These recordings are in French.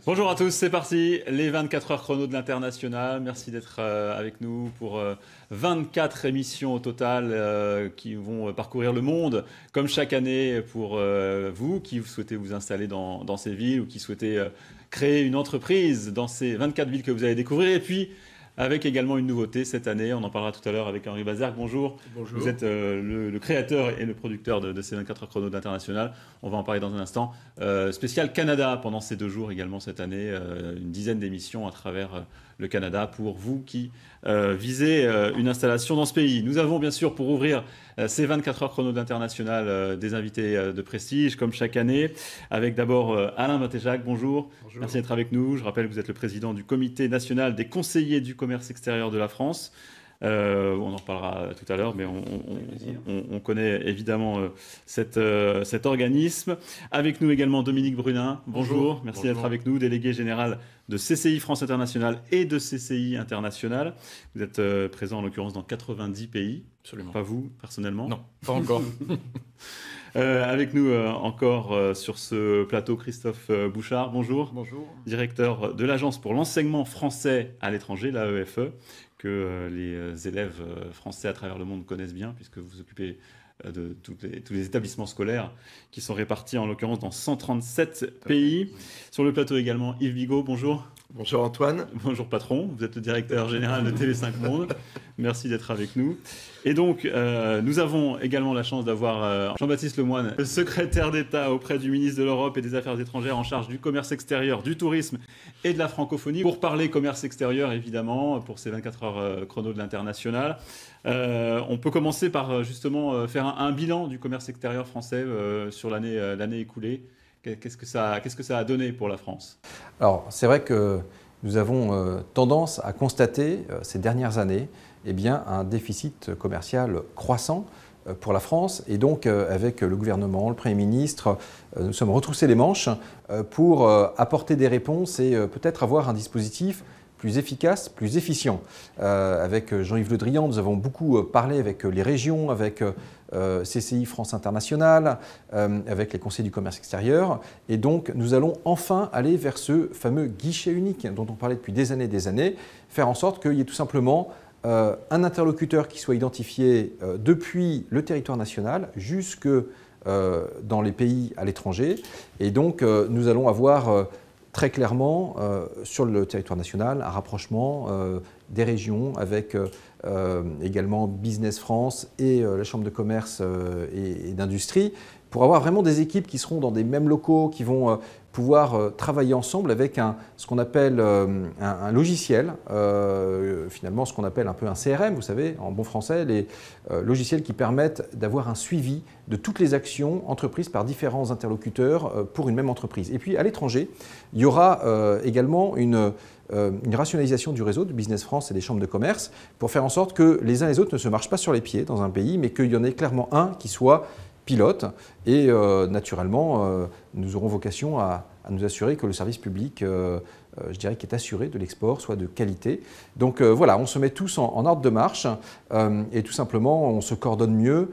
Bonjour à tous, c'est parti, les 24 heures chrono de l'International. Merci d'être avec nous pour 24 émissions au total qui vont parcourir le monde, comme chaque année pour vous qui souhaitez vous installer dans ces villes ou qui souhaitez créer une entreprise dans ces 24 villes que vous allez découvrir. Et puis, avec également une nouveauté cette année, on en parlera tout à l'heure avec Henri Bazergue. Bonjour. Bonjour. Vous êtes le créateur et le producteur de ces 24 heures chrono d'International. On va en parler dans un instant. Spécial Canada pendant ces 2 jours également cette année. Une dizaine d'émissions à travers le Canada pour vous qui visez une installation dans ce pays. Nous avons bien sûr pour ouvrir ces 24 heures chrono d'International des invités de prestige comme chaque année. Avec d'abord Alain Matéjac. Bonjour. Bonjour. Merci d'être avec nous. Je rappelle que vous êtes le président du Comité national des conseillers du commerce extérieur de la France. On en reparlera tout à l'heure, mais on connaît évidemment cet organisme. Avec nous également Dominique Brunin. Bonjour. Merci d'être avec nous, délégué général de CCI France International et de CCI International. Vous êtes présent en l'occurrence dans 90 pays. Absolument. Pas vous, personnellement? Non, pas encore. Avec nous encore sur ce plateau, Christophe Bouchard. Bonjour. Bonjour. Directeur de l'Agence pour l'enseignement français à l'étranger, l'AEFE, que les élèves français à travers le monde connaissent bien, puisque vous vous occupez de tous les établissements scolaires qui sont répartis en l'occurrence dans 137 pays. Oui. Sur le plateau également, Yves Bigot, bonjour. Bonjour Antoine. Bonjour patron, vous êtes le directeur général de TV5 Monde. Merci d'être avec nous. Et donc, nous avons également la chance d'avoir Jean-Baptiste Lemoyne, le secrétaire d'État auprès du ministre de l'Europe et des Affaires étrangères en charge du commerce extérieur, du tourisme et de la francophonie. Pour parler commerce extérieur, évidemment, pour ces 24 heures chrono de l'International. On peut commencer par justement faire un bilan du commerce extérieur français sur l'année écoulée. Qu'est-ce que ça a donné pour la France? Alors, c'est vrai que nous avons tendance à constater ces dernières années un déficit commercial croissant pour la France. Et donc, avec le gouvernement, le Premier ministre, nous sommes retroussés les manches pour apporter des réponses et peut-être avoir un dispositif plus efficace, plus efficient. Avec Jean-Yves Le Drian, nous avons beaucoup parlé avec les régions, avec CCI France International, avec les conseillers du commerce extérieur. Et donc, nous allons enfin aller vers ce fameux guichet unique dont on parlait depuis des années, faire en sorte qu'il y ait tout simplement un interlocuteur qui soit identifié depuis le territoire national jusque dans les pays à l'étranger. Et donc, nous allons avoir très clairement, sur le territoire national, un rapprochement des régions avec également Business France et la Chambre de commerce et d'industrie pour avoir vraiment des équipes qui seront dans des mêmes locaux, qui vont pouvoir travailler ensemble avec ce qu'on appelle un logiciel, finalement ce qu'on appelle un peu un CRM, vous savez, en bon français, les logiciels qui permettent d'avoir un suivi de toutes les actions entreprises par différents interlocuteurs pour une même entreprise. Et puis à l'étranger, il y aura également une rationalisation du réseau de Business France et des chambres de commerce pour faire en sorte que les uns et les autres ne se marchent pas sur les pieds dans un pays, mais qu'il y en ait clairement un qui soit pilote et naturellement nous aurons vocation à nous assurer que le service public, je dirais, qui est assuré de l'export soit de qualité. Donc voilà, on se met tous en ordre de marche et tout simplement on se coordonne mieux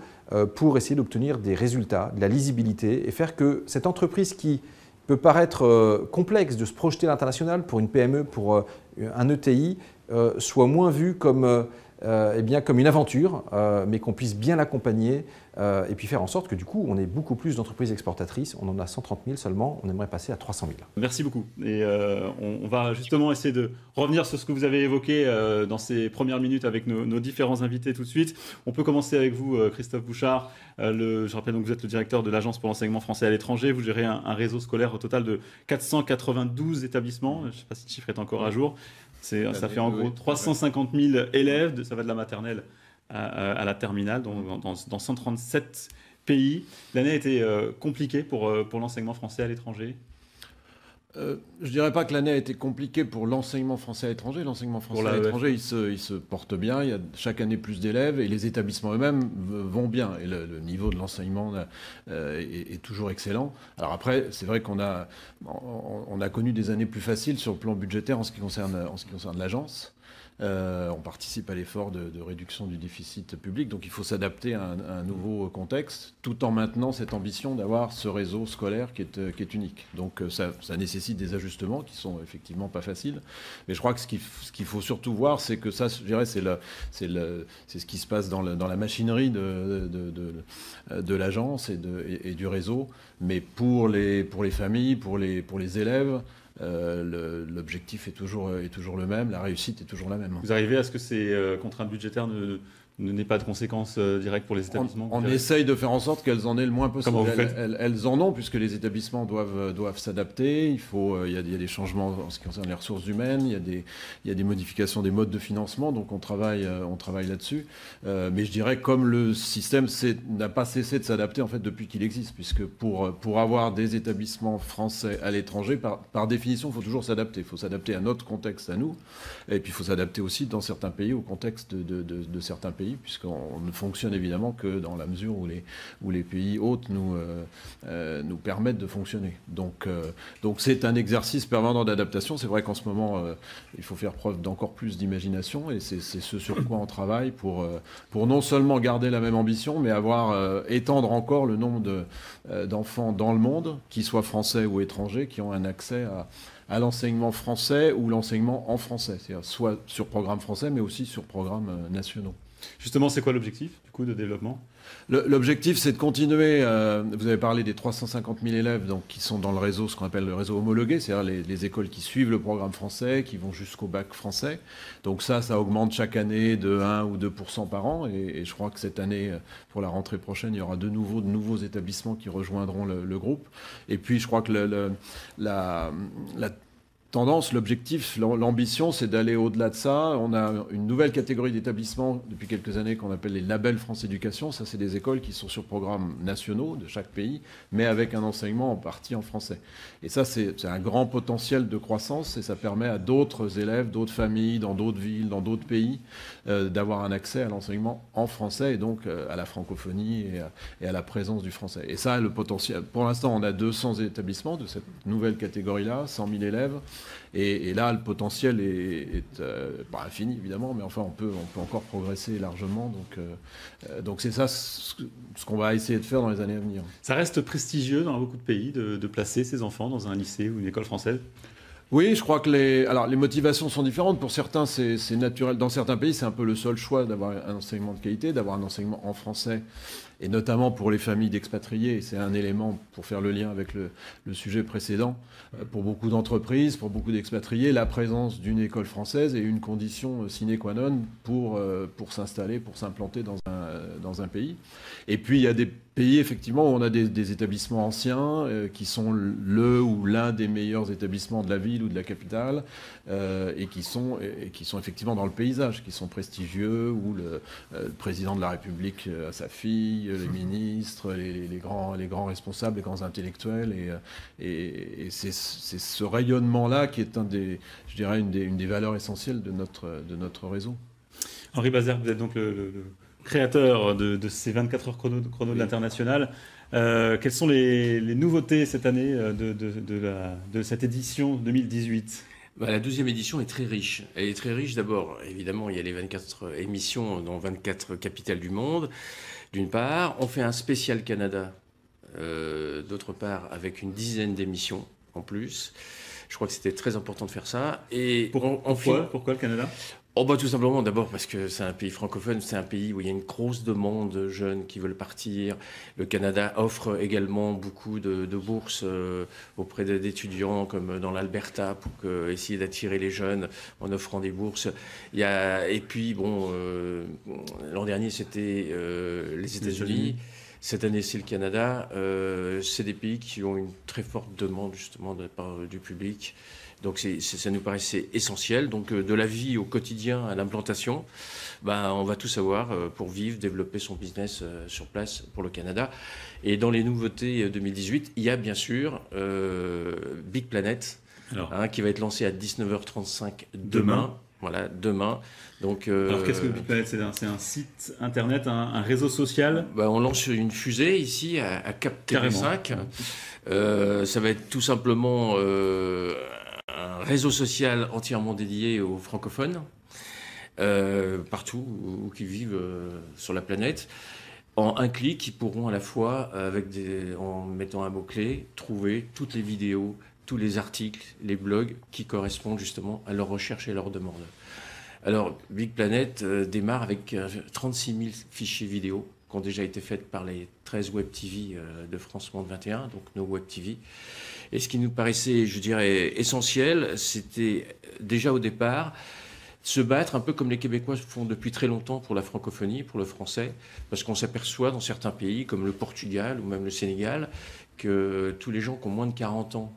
pour essayer d'obtenir des résultats, de la lisibilité et faire que cette entreprise qui peut paraître complexe de se projeter à l'international pour une PME, pour un ETI, soit moins vue comme comme une aventure, mais qu'on puisse bien l'accompagner et puis faire en sorte que du coup, on ait beaucoup plus d'entreprises exportatrices. On en a 130 000 seulement, on aimerait passer à 300 000. Merci beaucoup. Et on va justement essayer de revenir sur ce que vous avez évoqué dans ces premières minutes avec nos différents invités tout de suite. On peut commencer avec vous, Christophe Bouchard. Je rappelle donc que vous êtes le directeur de l'Agence pour l'enseignement français à l'étranger. Vous gérez un réseau scolaire au total de 492 établissements. Je ne sais pas si le chiffre est encore à jour. Ça fait en gros 350 000 élèves, ça va de la maternelle à la terminale, dans 137 pays. L'année a été compliquée pour l'enseignement français à l'étranger. Je dirais pas que l'année a été compliquée pour l'enseignement français à l'étranger. L'enseignement français à l'étranger, il se porte bien. Il y a chaque année plus d'élèves et les établissements eux-mêmes vont bien. Et le niveau de l'enseignement est toujours excellent. Alors après, c'est vrai qu'on a connu des années plus faciles sur le plan budgétaire en ce qui concerne l'agence. On participe à l'effort de réduction du déficit public, donc il faut s'adapter à un nouveau contexte, tout en maintenant cette ambition d'avoir ce réseau scolaire qui est unique. Donc ça nécessite des ajustements qui sont effectivement pas faciles, mais je crois que ce qu'il faut surtout voir, c'est que ça, je dirais, c'est ce qui se passe dans la machinerie de l'agence et du réseau, mais pour les familles, pour les élèves, l'objectif est toujours le même, la réussite est toujours la même. Vous arrivez à ce que ces contraintes budgétaires n'aient pas de conséquences directes pour les établissements? On essaye de faire en sorte qu'elles en aient le moins possible. Comment vous faites? Elles en ont, puisque les établissements doivent s'adapter. Il y a des changements en ce qui concerne les ressources humaines, il y a des modifications des modes de financement, donc on travaille là-dessus. Mais je dirais, comme le système n'a pas cessé de s'adapter en fait depuis qu'il existe, puisque pour avoir des établissements français à l'étranger, par définition, il faut toujours s'adapter. Il faut s'adapter à notre contexte à nous, et puis il faut s'adapter aussi dans certains pays au contexte de certains pays, puisqu'on ne fonctionne évidemment que dans la mesure où les pays hôtes nous permettent de fonctionner. Donc c'est un exercice permanent d'adaptation. C'est vrai qu'en ce moment, il faut faire preuve d'encore plus d'imagination, et c'est ce sur quoi on travaille pour non seulement garder la même ambition, mais étendre encore le nombre d'enfants dans le monde, qu'ils soient français ou étrangers, qui ont un accès à l'enseignement français ou l'enseignement en français, c'est-à-dire soit sur programme français, mais aussi sur programmes nationaux. Justement, c'est quoi l'objectif du coup de développement? L'objectif, c'est de continuer. Vous avez parlé des 350 000 élèves donc, qui sont dans le réseau, ce qu'on appelle le réseau homologué, c'est-à-dire les écoles qui suivent le programme français, qui vont jusqu'au bac français. Donc ça augmente chaque année de 1 ou 2% par an. Et je crois que cette année, pour la rentrée prochaine, il y aura de nouveaux établissements qui rejoindront le groupe. Et puis, je crois que la tendance, l'objectif, l'ambition, c'est d'aller au-delà de ça. On a une nouvelle catégorie d'établissements depuis quelques années qu'on appelle les labels France Éducation. Ça, c'est des écoles qui sont sur programmes nationaux de chaque pays, mais avec un enseignement en partie en français. Et ça, c'est un grand potentiel de croissance, et ça permet à d'autres élèves, d'autres familles, dans d'autres villes, dans d'autres pays, d'avoir un accès à l'enseignement en français, et donc à la francophonie et à la présence du français. Et ça, le potentiel. Pour l'instant, on a 200 établissements de cette nouvelle catégorie-là, 100 000 élèves. Et là, le potentiel est pas infini, évidemment, mais enfin, on peut encore progresser largement. Donc c'est ça ce qu'on va essayer de faire dans les années à venir. Ça reste prestigieux dans beaucoup de pays de placer ses enfants dans un lycée ou une école française? Oui, je crois que les motivations sont différentes. Pour certains, c'est naturel. Dans certains pays, c'est un peu le seul choix d'avoir un enseignement de qualité, d'avoir un enseignement en français, et notamment pour les familles d'expatriés. C'est un élément pour faire le lien avec le sujet précédent. Pour beaucoup d'entreprises, pour beaucoup d'expatriés, la présence d'une école française est une condition sine qua non pour s'installer, pour s'implanter dans un pays. Et puis, il y a des pays, effectivement, où on a des établissements anciens qui sont le ou l'un des meilleurs établissements de la ville ou de la capitale, et qui sont effectivement dans le paysage, qui sont prestigieux, où le président de la République a sa fille, les ministres, les grands responsables, les grands intellectuels, et c'est ce rayonnement-là qui est une des valeurs essentielles de notre réseau. Henri Bazère, vous êtes donc le créateur de ces 24 heures chrono de l'International. Quelles sont les nouveautés cette année de cette édition 2018 ? La 12e édition est très riche. Elle est très riche d'abord, évidemment, il y a les 24 émissions dans 24 capitales du monde, d'une part. On fait un spécial Canada, d'autre part, avec une dizaine d'émissions en plus. Je crois que c'était très important de faire ça. Et Pourquoi le Canada ? Tout simplement, d'abord parce que c'est un pays francophone, c'est un pays où il y a une grosse demande de jeunes qui veulent partir. Le Canada offre également beaucoup de bourses auprès d'étudiants, comme dans l'Alberta, pour essayer d'attirer les jeunes en offrant des bourses. Et puis, l'an dernier, c'était les États-Unis. Cette année, c'est le Canada. C'est des pays qui ont une très forte demande, justement, de la part du public. Donc ça nous paraissait essentiel. Donc de la vie au quotidien à l'implantation, on va tout savoir pour vivre, développer son business sur place pour le Canada. Et dans les nouveautés 2018, il y a bien sûr Big Planet, qui va être lancé à 19h35 demain. Voilà, demain. Donc, alors qu'est-ce que Big Planet? C'est un site internet, un réseau social? On lance une fusée ici à Cap TV5. Ça va être tout simplement un réseau social entièrement dédié aux francophones, partout où ils vivent sur la planète. En un clic, ils pourront à la fois, en mettant un mot-clé, trouver toutes les vidéos, tous les articles, les blogs qui correspondent justement à leurs recherches et leurs demandes. Alors, Big Planet démarre avec 36 000 fichiers vidéo qui ont déjà été faits par les 13 Web TV de France Monde 21, donc nos Web TV. Et ce qui nous paraissait, je dirais, essentiel, c'était déjà au départ se battre un peu comme les Québécois font depuis très longtemps pour la francophonie, pour le français, parce qu'on s'aperçoit dans certains pays, comme le Portugal ou même le Sénégal, que tous les gens qui ont moins de 40 ans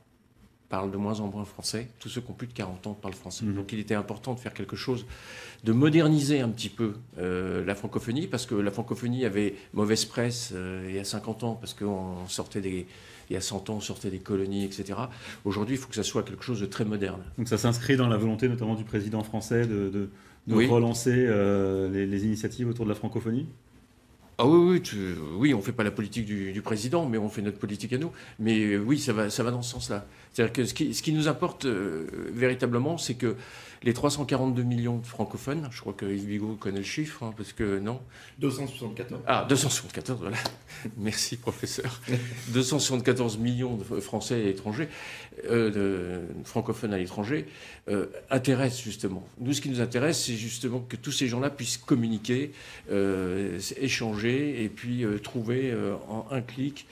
parlent de moins en moins français. Tous ceux qui ont plus de 40 ans parlent français. Donc il était important de faire quelque chose, de moderniser un petit peu la francophonie, parce que la francophonie avait mauvaise presse il y a 50 ans, parce qu'on sortait il y a 100 ans, on sortait des colonies, etc. Aujourd'hui, il faut que ça soit quelque chose de très moderne. Donc ça s'inscrit dans la volonté notamment du président français de relancer les initiatives autour de la francophonie? Ah oui, oui, on ne fait pas la politique du président, mais on fait notre politique à nous. Mais oui, ça va dans ce sens-là. C'est-à-dire que ce qui nous importe véritablement, c'est que les 342 millions de francophones, je crois que Yves Bigot connaît le chiffre, parce que non 274. Ah, 274, voilà. Merci, professeur. 274 millions de Français à l'étranger, de francophones à l'étranger, intéressent justement. Nous, ce qui nous intéresse, c'est justement que tous ces gens-là puissent communiquer, échanger, et puis trouver en un clic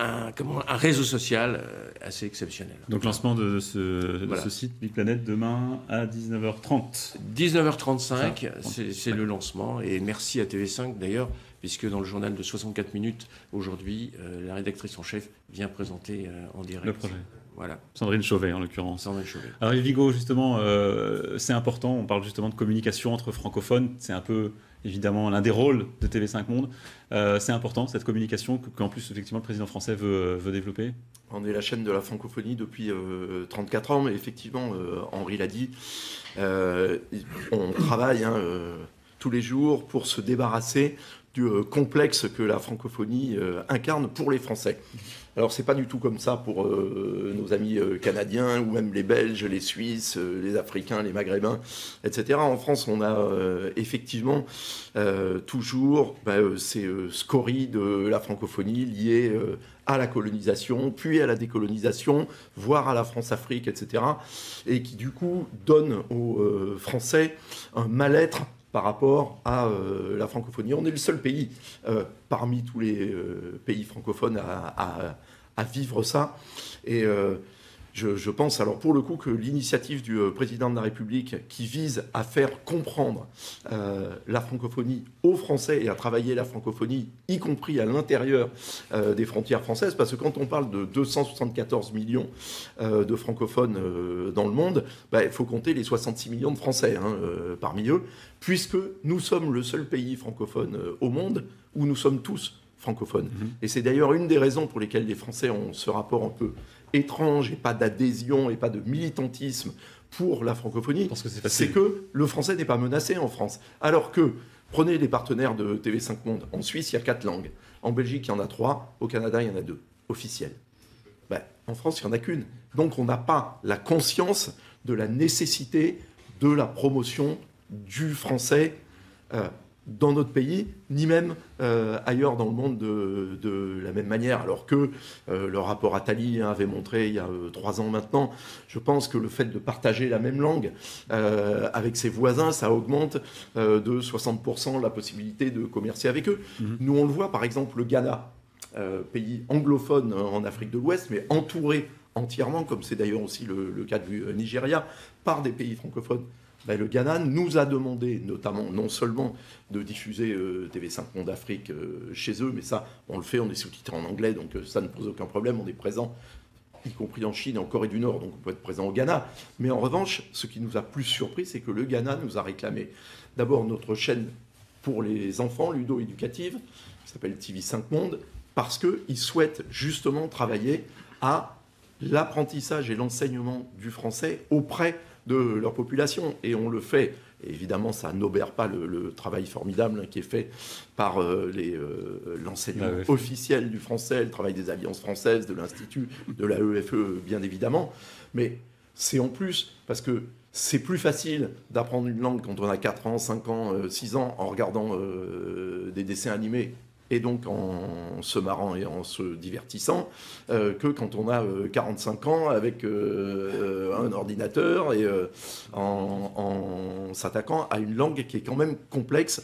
un réseau social assez exceptionnel. Donc lancement de ce site Big Planet demain à 19h30. 19h35, c'est le lancement. Et merci à TV5 d'ailleurs, puisque dans le journal de 64 minutes, aujourd'hui, la rédactrice en chef vient présenter en direct le projet. Voilà. Sandrine Chauvet, en l'occurrence. Sandrine Chauvet. Alors, Yves Bigot, justement, c'est important. On parle justement de communication entre francophones. C'est un peu, évidemment, l'un des rôles de TV5 Monde. C'est important, cette communication, qu'en plus, effectivement, le président français veut développer. On est la chaîne de la francophonie depuis 34 ans, mais effectivement, Henri l'a dit, on travaille tous les jours pour se débarrasser du complexe que la francophonie incarne pour les Français. Alors, c'est pas du tout comme ça pour nos amis canadiens ou même les Belges, les Suisses, les Africains, les Maghrébins, etc. En France, on a effectivement toujours ces scories de la francophonie liées à la colonisation, puis à la décolonisation, voire à la France-Afrique, etc. Et qui, du coup, donnent aux Français un mal-être par rapport à la francophonie. On est le seul pays parmi tous les pays francophones à vivre ça. Et je pense, alors pour le coup, que l'initiative du président de la République qui vise à faire comprendre la francophonie aux Français et à travailler la francophonie, y compris à l'intérieur des frontières françaises, parce que quand on parle de 274 millions de francophones dans le monde, il faut compter les 66 millions de Français parmi eux, puisque nous sommes le seul pays francophone au monde où nous sommes tous francophones. Et c'est d'ailleurs une des raisons pour lesquelles les Français ont ce rapport un peu étrange et pas d'adhésion et pas de militantisme pour la francophonie. Parce que c'est que le français n'est pas menacé en France. Alors que, prenez les partenaires de TV5 Monde, en Suisse, il y a 4 langues. En Belgique, il y en a 3. Au Canada, il y en a 2, officielles. En France, il n'y en a qu'une. Donc, on n'a pas la conscience de la nécessité de la promotion du français dans notre pays, ni même ailleurs dans le monde de la même manière. Alors que le rapport Attali avait montré il y a 3 ans maintenant, je pense que le fait de partager la même langue avec ses voisins, ça augmente de 60% la possibilité de commercer avec eux. Nous, on le voit, par exemple, le Ghana, pays anglophone en Afrique de l'Ouest, mais entouré entièrement, comme c'est d'ailleurs aussi le cas du Nigeria, par des pays francophones. Le Ghana nous a demandé, notamment, non seulement de diffuser TV5 Monde Afrique chez eux, mais ça, on le fait, on est sous-titré en anglais, donc ça ne pose aucun problème, on est présent, y compris en Chine et en Corée du Nord, donc on peut être présent au Ghana. Mais en revanche, ce qui nous a plus surpris, c'est que le Ghana nous a réclamé d'abord notre chaîne pour les enfants, ludo-éducative, qui s'appelle TV5 Monde, parce qu'ils souhaitent justement travailler à l'apprentissage et l'enseignement du français auprès de leur population. Et on le fait. Et évidemment, ça n'obère pas le travail formidable qui est fait par l'enseignement officiel du français, le travail des alliances françaises, de l'Institut, de la EFE, bien évidemment. Mais c'est en plus, parce que c'est plus facile d'apprendre une langue quand on a 4 ans, 5 ans, 6 ans, en regardant des dessins animés et donc en se marrant et en se divertissant, que quand on a 45 ans avec un ordinateur et en s'attaquant à une langue qui est quand même complexe,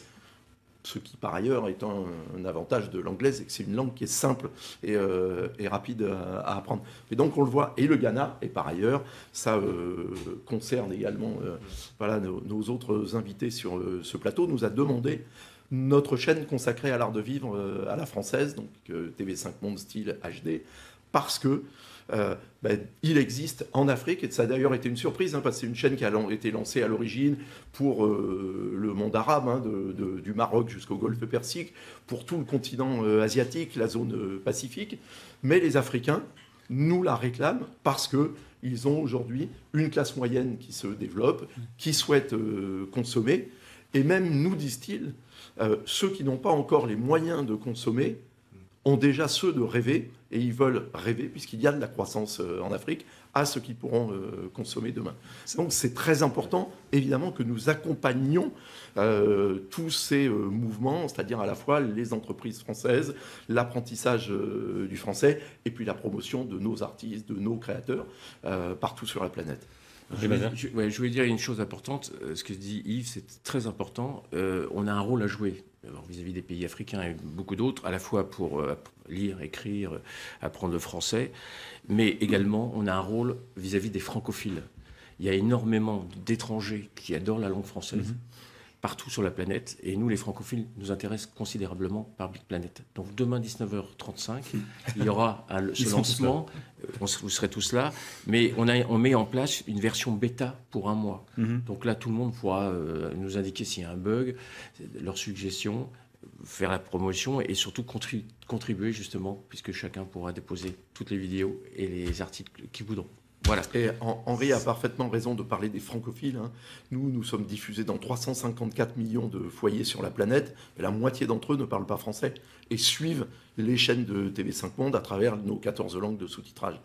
ce qui par ailleurs est un avantage de l'anglais, c'est que c'est une langue qui est simple et rapide à apprendre. Et donc on le voit, et le Ghana, et par ailleurs, ça concerne également voilà, nos autres invités sur ce plateau, nous a demandé notre chaîne consacrée à l'art de vivre à la française, donc TV5 Monde style HD, parce que il existe en Afrique, et ça a d'ailleurs été une surprise, parce que c'est une chaîne qui a été lancée à l'origine pour le monde arabe, du Maroc jusqu'au Golfe Persique, pour tout le continent asiatique, la zone Pacifique, mais les Africains nous la réclament parce qu'ils ont aujourd'hui une classe moyenne qui se développe, qui souhaite consommer, et même, nous disent-ils, ceux qui n'ont pas encore les moyens de consommer ont déjà ceux de rêver, et ils veulent rêver, puisqu'il y a de la croissance en Afrique, à ceux qui pourront consommer demain. Donc c'est très important, évidemment, que nous accompagnions tous ces mouvements, c'est-à-dire à la fois les entreprises françaises, l'apprentissage du français, et puis la promotion de nos artistes, de nos créateurs, partout sur la planète. Je voulais dire une chose importante. Ce que dit Yves, c'est très important. On a un rôle à jouer vis-à-vis des pays africains et beaucoup d'autres, à la fois pour lire, écrire, apprendre le français, mais également on a un rôle vis-à-vis des francophiles. Il y a énormément d'étrangers qui adorent la langue française. Partout sur la planète, et nous les francophiles nous intéressent considérablement par Big Planet. Donc demain 19h35, il y aura ce lancement, vous serez tous là, mais on met en place une version bêta pour 1 mois. Donc là tout le monde pourra nous indiquer s'il y a un bug, leurs suggestions, faire la promotion et surtout contribuer justement, puisque chacun pourra déposer toutes les vidéos et les articles qu'ils voudront. Voilà. Et Henri a parfaitement raison de parler des francophiles. Nous sommes diffusés dans 354 millions de foyers sur la planète, et la moitié d'entre eux ne parlent pas français et suivent les chaînes de TV5 Monde à travers nos 14 langues de sous-titrage.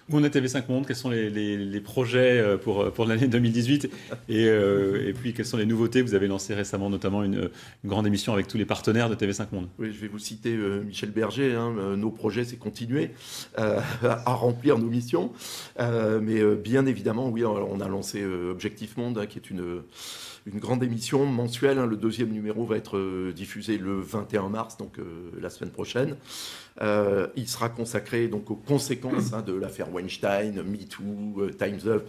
Où en est TV5 Monde? Quels sont les projets pour l'année 2018 et puis quelles sont les nouveautés? Vous avez lancé récemment notamment une grande émission avec tous les partenaires de TV5 Monde. Oui, je vais vous citer Michel Berger. Nos projets, c'est continuer à remplir nos missions. Mais bien évidemment, oui, on a lancé Objectif Monde, qui est une grande émission mensuelle. Le 2e numéro va être diffusé le 21 mars, donc la semaine prochaine. Il sera consacré donc aux conséquences de l'affaire Weinstein, MeToo, Time's Up,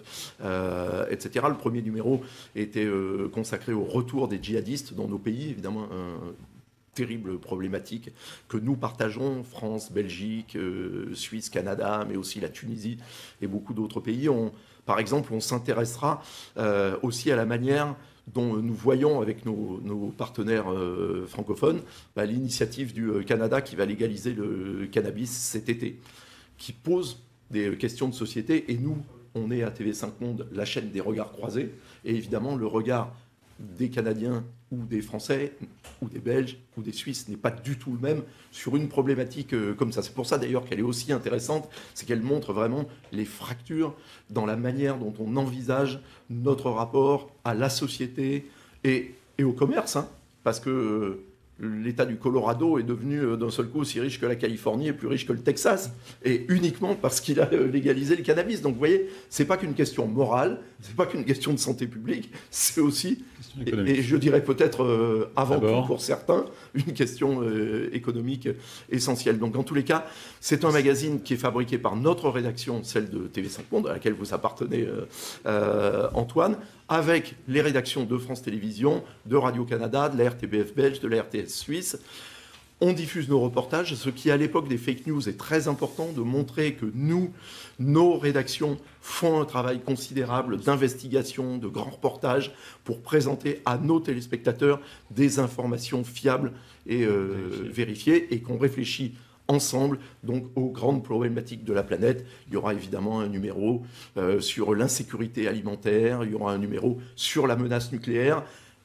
etc. Le 1er numéro était consacré au retour des djihadistes dans nos pays, évidemment terrible problématique que nous partageons, France, Belgique, Suisse, Canada, mais aussi la Tunisie et beaucoup d'autres pays. Par exemple, on s'intéressera aussi à la manière dont nous voyons avec nos partenaires francophones l'initiative du Canada qui va légaliser le cannabis cet été, qui pose des questions de société. Et nous, on est à TV5 Monde, la chaîne des regards croisés, et évidemment le regard des Canadiens ou des Français ou des Belges ou des Suisses n'est pas du tout le même sur une problématique comme ça. C'est pour ça d'ailleurs qu'elle est aussi intéressante, c'est qu'elle montre vraiment les fractures dans la manière dont on envisage notre rapport à la société et au commerce, parce que l'État du Colorado est devenu d'un seul coup aussi riche que la Californie et plus riche que le Texas, et uniquement parce qu'il a légalisé le cannabis. Donc vous voyez, c'est pas qu'une question morale, c'est pas qu'une question de santé publique, c'est aussi, et je dirais peut-être avant tout pour certains, une question économique essentielle. Donc en tous les cas, c'est un magazine qui est fabriqué par notre rédaction, celle de TV5 Monde, à laquelle vous appartenez Antoine, avec les rédactions de France Télévisions, de Radio-Canada, de la RTBF belge, de la RTS suisse. On diffuse nos reportages, ce qui à l'époque des fake news est très important, de montrer que nos rédactions font un travail considérable d'investigation, de grands reportages pour présenter à nos téléspectateurs des informations fiables et vérifiées, et qu'on réfléchit ensemble donc aux grandes problématiques de la planète. Il y aura évidemment un numéro sur l'insécurité alimentaire, il y aura un numéro sur la menace nucléaire,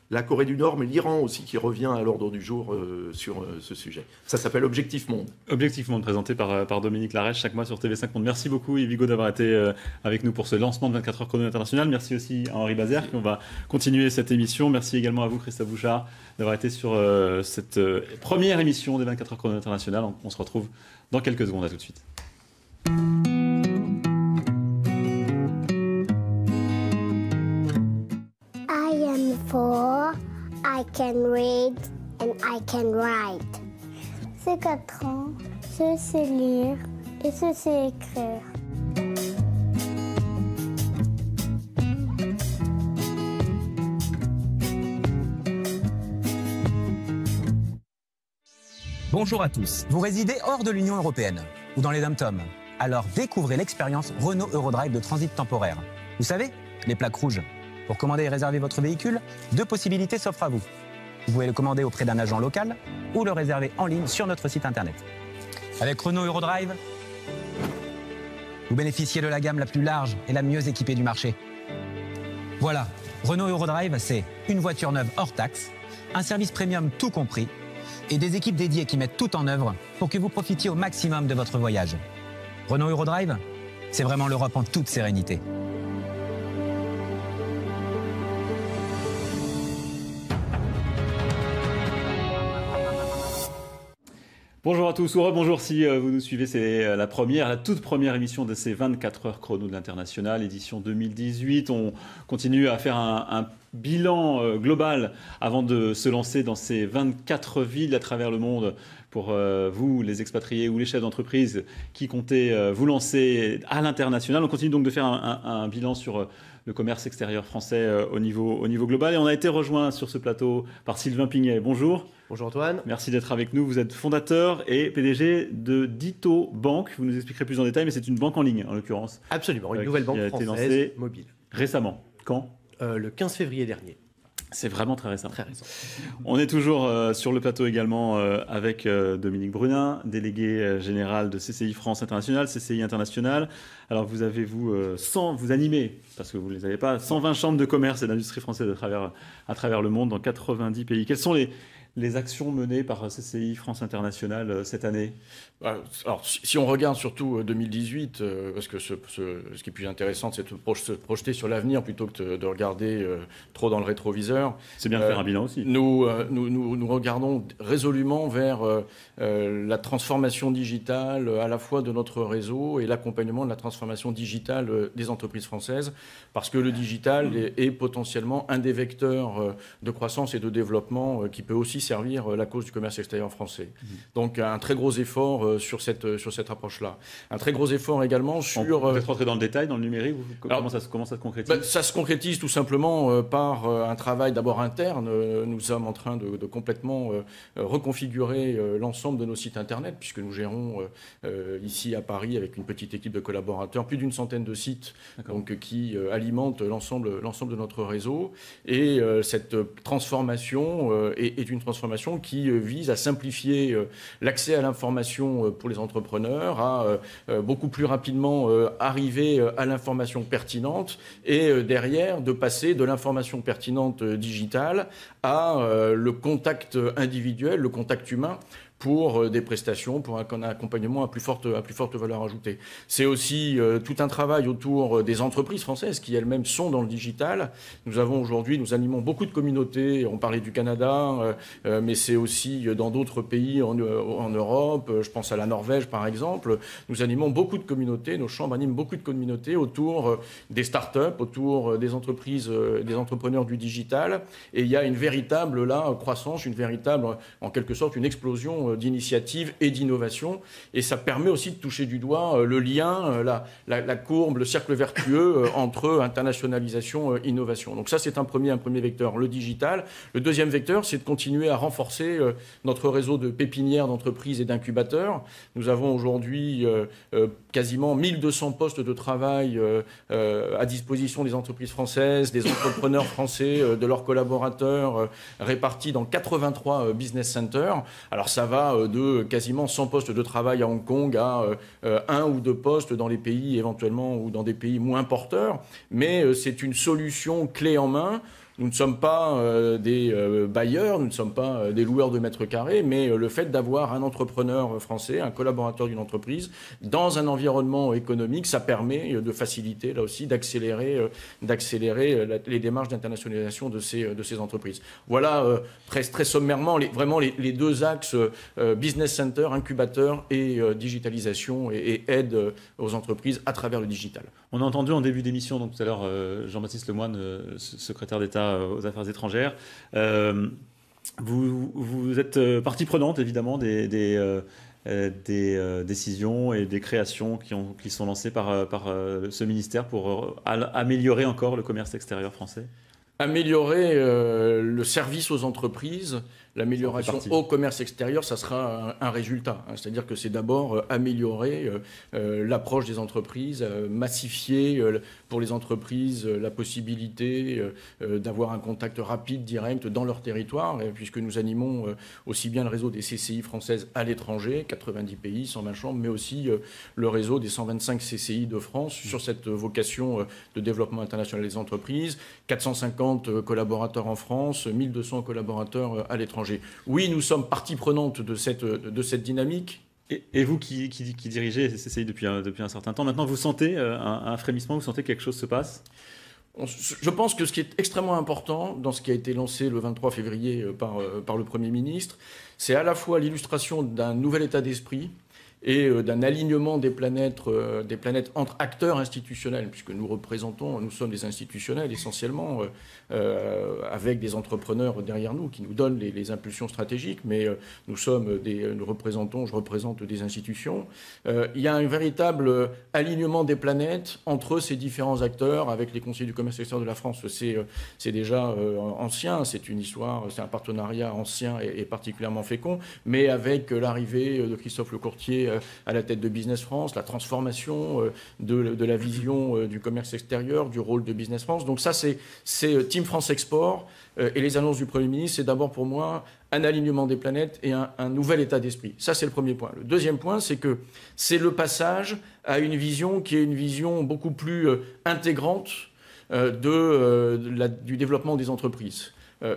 la Corée du Nord, mais l'Iran aussi qui revient à l'ordre du jour sur ce sujet. Ça s'appelle Objectif Monde. Objectif Monde, présenté par Dominique Larèche chaque mois sur TV5 Monde. Merci beaucoup Yves Bigot d'avoir été avec nous pour ce lancement de 24 heures chrono international. Merci aussi à Henri Bazère qui va continuer cette émission. Merci également à vous Christophe Bouchard d'avoir été sur cette première émission des 24 heures chrono international. On se retrouve dans quelques secondes. À tout de suite. I am 4, I can read and I can write. C'est 4 ans, je sais lire et je sais écrire. Bonjour à tous. Vous résidez hors de l'Union européenne ou dans les dom-toms. Alors découvrez l'expérience Renault Eurodrive de transit temporaire. Vous savez, les plaques rouges. Pour commander et réserver votre véhicule, 2 possibilités s'offrent à vous. Vous pouvez le commander auprès d'un agent local ou le réserver en ligne sur notre site internet. Avec Renault Eurodrive, vous bénéficiez de la gamme la plus large et la mieux équipée du marché. Voilà, Renault Eurodrive, c'est une voiture neuve hors taxe, un service premium tout compris et des équipes dédiées qui mettent tout en œuvre pour que vous profitiez au maximum de votre voyage. Renault Eurodrive, c'est vraiment l'Europe en toute sérénité. Bonjour à tous, ou rebonjour si vous nous suivez, c'est la toute première émission de ces 24 heures chrono de l'International, édition 2018. On continue à faire un bilan global avant de se lancer dans ces 24 villes à travers le monde pour vous, les expatriés ou les chefs d'entreprise qui comptez vous lancer à l'international. On continue donc de faire un bilan sur le commerce extérieur français au niveau global. Et on a été rejoint sur ce plateau par Sylvain Pignet. Bonjour. Bonjour Antoine. Merci d'être avec nous. Vous êtes fondateur et PDG de Ditto Bank. Vous nous expliquerez plus en détail, mais c'est une banque en ligne en l'occurrence. Absolument, une nouvelle banque française mobile. Récemment. Quand ? Le 15 février dernier. C'est vraiment très récent. Très récent. On est toujours sur le plateau également avec Dominique Brunin, délégué général de CCI France International, CCI International. Alors vous avez vous animez, parce que vous ne les avez pas, 120 chambres de commerce et d'industrie françaises à travers le monde dans 90 pays. Quelles sont les actions menées par CCI France International cette année? Alors, si on regarde surtout 2018, parce que ce qui est plus intéressant, c'est de se projeter sur l'avenir plutôt que de regarder trop dans le rétroviseur. C'est bien de faire un bilan aussi. Nous regardons résolument vers la transformation digitale à la fois de notre réseau et l'accompagnement de la transformation digitale des entreprises françaises, parce que le digital est potentiellement un des vecteurs de croissance et de développement qui peut aussi servir la cause du commerce extérieur français. Donc un très gros effort sur cette approche-là. Un très gros effort également sur... On peut peut-être rentrer dans le détail, dans le numérique. Comment ça se concrétise? Ça se concrétise tout simplement par un travail d'abord interne. Nous sommes en train de complètement reconfigurer l'ensemble de nos sites Internet, puisque nous gérons ici à Paris, avec une petite équipe de collaborateurs, plus d'une centaine de sites donc, qui alimentent l'ensemble de notre réseau. Et cette transformation est une transformation qui vise à simplifier l'accès à l'information pour les entrepreneurs, à beaucoup plus rapidement arriver à l'information pertinente et derrière de passer de l'information pertinente digitale à le contact individuel, le contact humain, pour des prestations, pour un accompagnement à plus forte valeur ajoutée. C'est aussi tout un travail autour des entreprises françaises qui elles-mêmes sont dans le digital. Nous animons beaucoup de communautés, on parlait du Canada, mais c'est aussi dans d'autres pays en Europe, je pense à la Norvège par exemple. Nous animons beaucoup de communautés, nos chambres animent beaucoup de communautés autour des startups, autour des entreprises, des entrepreneurs du digital. Et il y a une véritable croissance, en quelque sorte, une explosion d'initiatives et d'innovation. Et ça permet aussi de toucher du doigt le lien, la courbe, le cercle vertueux entre internationalisation et innovation. Donc ça, c'est un premier vecteur, le digital. Le deuxième vecteur, c'est de continuer à renforcer notre réseau de pépinières d'entreprises et d'incubateurs. Nous avons aujourd'hui quasiment 1200 postes de travail à disposition des entreprises françaises, des entrepreneurs français, de leurs collaborateurs, répartis dans 83 business centers. Alors ça va va de quasiment 100 postes de travail à Hong Kong à 1 ou 2 postes dans les pays éventuellement ou dans des pays moins porteurs. Mais c'est une solution clé en main. Nous ne sommes pas des bailleurs, nous ne sommes pas des loueurs de mètres carrés, mais le fait d'avoir un entrepreneur français, un collaborateur d'une entreprise, dans un environnement économique, ça permet de faciliter, là aussi, d'accélérer les démarches d'internationalisation de ces entreprises. Voilà, très sommairement, vraiment les deux axes, business center, incubateur et digitalisation et aide aux entreprises à travers le digital. On a entendu en début d'émission, donc tout à l'heure, Jean-Baptiste Lemoyne, secrétaire d'État aux Affaires étrangères. Vous êtes partie prenante, évidemment, des décisions et des créations qui sont lancées par ce ministère pour améliorer encore le commerce extérieur français. Améliorer le service aux entreprises, l'amélioration au commerce extérieur, ça sera un résultat. C'est-à-dire que c'est d'abord améliorer l'approche des entreprises, massifier pour les entreprises la possibilité d'avoir un contact rapide, direct dans leur territoire, puisque nous animons aussi bien le réseau des CCI françaises à l'étranger, 90 pays, 120 chambres, mais aussi le réseau des 125 CCI de France sur cette vocation de développement international des entreprises, 450 collaborateurs en France, 1200 collaborateurs à l'étranger. Oui, nous sommes partie prenante de cette dynamique. Et vous qui dirigez CCI depuis un certain temps, maintenant vous sentez un frémissement, vous sentez que quelque chose se passe ? Je pense que ce qui est extrêmement important dans ce qui a été lancé le 23 février par le Premier ministre, c'est à la fois l'illustration d'un nouvel état d'esprit et d'un alignement des planètes entre acteurs institutionnels, puisque nous sommes des institutionnels essentiellement, avec des entrepreneurs derrière nous qui nous donnent les impulsions stratégiques, mais je représente des institutions. Il y a un véritable alignement des planètes entre ces différents acteurs, avec les conseillers du commerce extérieur de la France. C'est déjà ancien, c'est une histoire, c'est un partenariat ancien et particulièrement fécond, mais avec l'arrivée de Christophe Lecourtier à la tête de Business France, la transformation de la vision du commerce extérieur, du rôle de Business France. Donc ça, c'est Team France Export et les annonces du Premier ministre, c'est d'abord pour moi un alignement des planètes et un nouvel état d'esprit. Ça, c'est le premier point. Le deuxième point, c'est que c'est le passage à une vision qui est une vision beaucoup plus intégrante du développement des entreprises.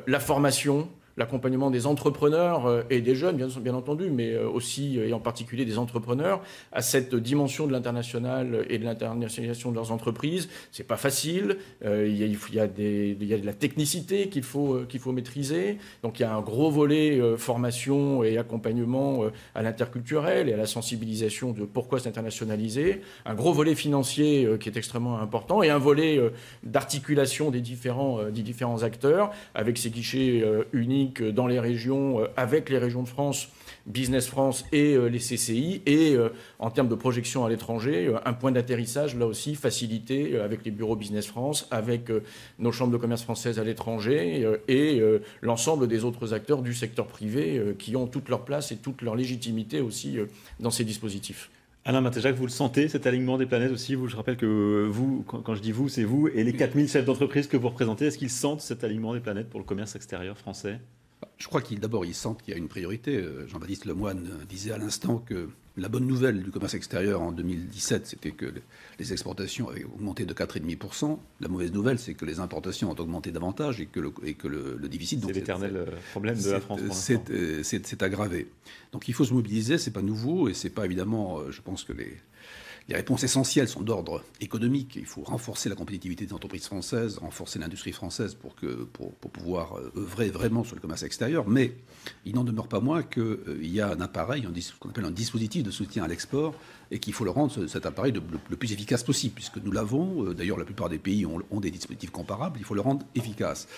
La formation, l'accompagnement des entrepreneurs et des jeunes, bien entendu, mais aussi et en particulier des entrepreneurs, à cette dimension de l'international et de l'internationalisation de leurs entreprises. C'est pas facile. Il y a de la technicité qu'il faut maîtriser. Donc il y a un gros volet formation et accompagnement à l'interculturel et à la sensibilisation de pourquoi s'internationaliser. Un gros volet financier qui est extrêmement important et un volet d'articulation des différents acteurs avec ces guichets uniques dans les régions, avec les régions de France, Business France et les CCI, et en termes de projection à l'étranger, un point d'atterrissage là aussi facilité avec les bureaux Business France, avec nos chambres de commerce françaises à l'étranger et l'ensemble des autres acteurs du secteur privé qui ont toute leur place et toute leur légitimité aussi dans ces dispositifs. Alain Matéjac, vous le sentez, cet alignement des planètes aussi? Je rappelle que vous, quand je dis vous, c'est vous et les 4000 chefs d'entreprise que vous représentez. Est-ce qu'ils sentent cet alignement des planètes pour le commerce extérieur français? Je crois d'abord, ils sentent qu'il y a une priorité. Jean-Baptiste Lemoyne disait à l'instant que la bonne nouvelle du commerce extérieur en 2017, c'était que les exportations avaient augmenté de 4,5%. La mauvaise nouvelle, c'est que les importations ont augmenté davantage et que le déficit... C'est l'éternel problème de la France pour l'instant. C'est aggravé. Donc il faut se mobiliser, c'est pas nouveau et c'est pas évidemment... Je pense que les réponses essentielles sont d'ordre économique. Il faut renforcer la compétitivité des entreprises françaises, renforcer l'industrie française pour pouvoir œuvrer vraiment sur le commerce extérieur. Mais il n'en demeure pas moins qu'il y a un appareil, ce qu'on appelle un dispositif de soutien à l'export, et qu'il faut le rendre, cet appareil, le plus efficace possible, puisque nous l'avons. D'ailleurs, la plupart des pays ont des dispositifs comparables. Il faut le rendre efficace.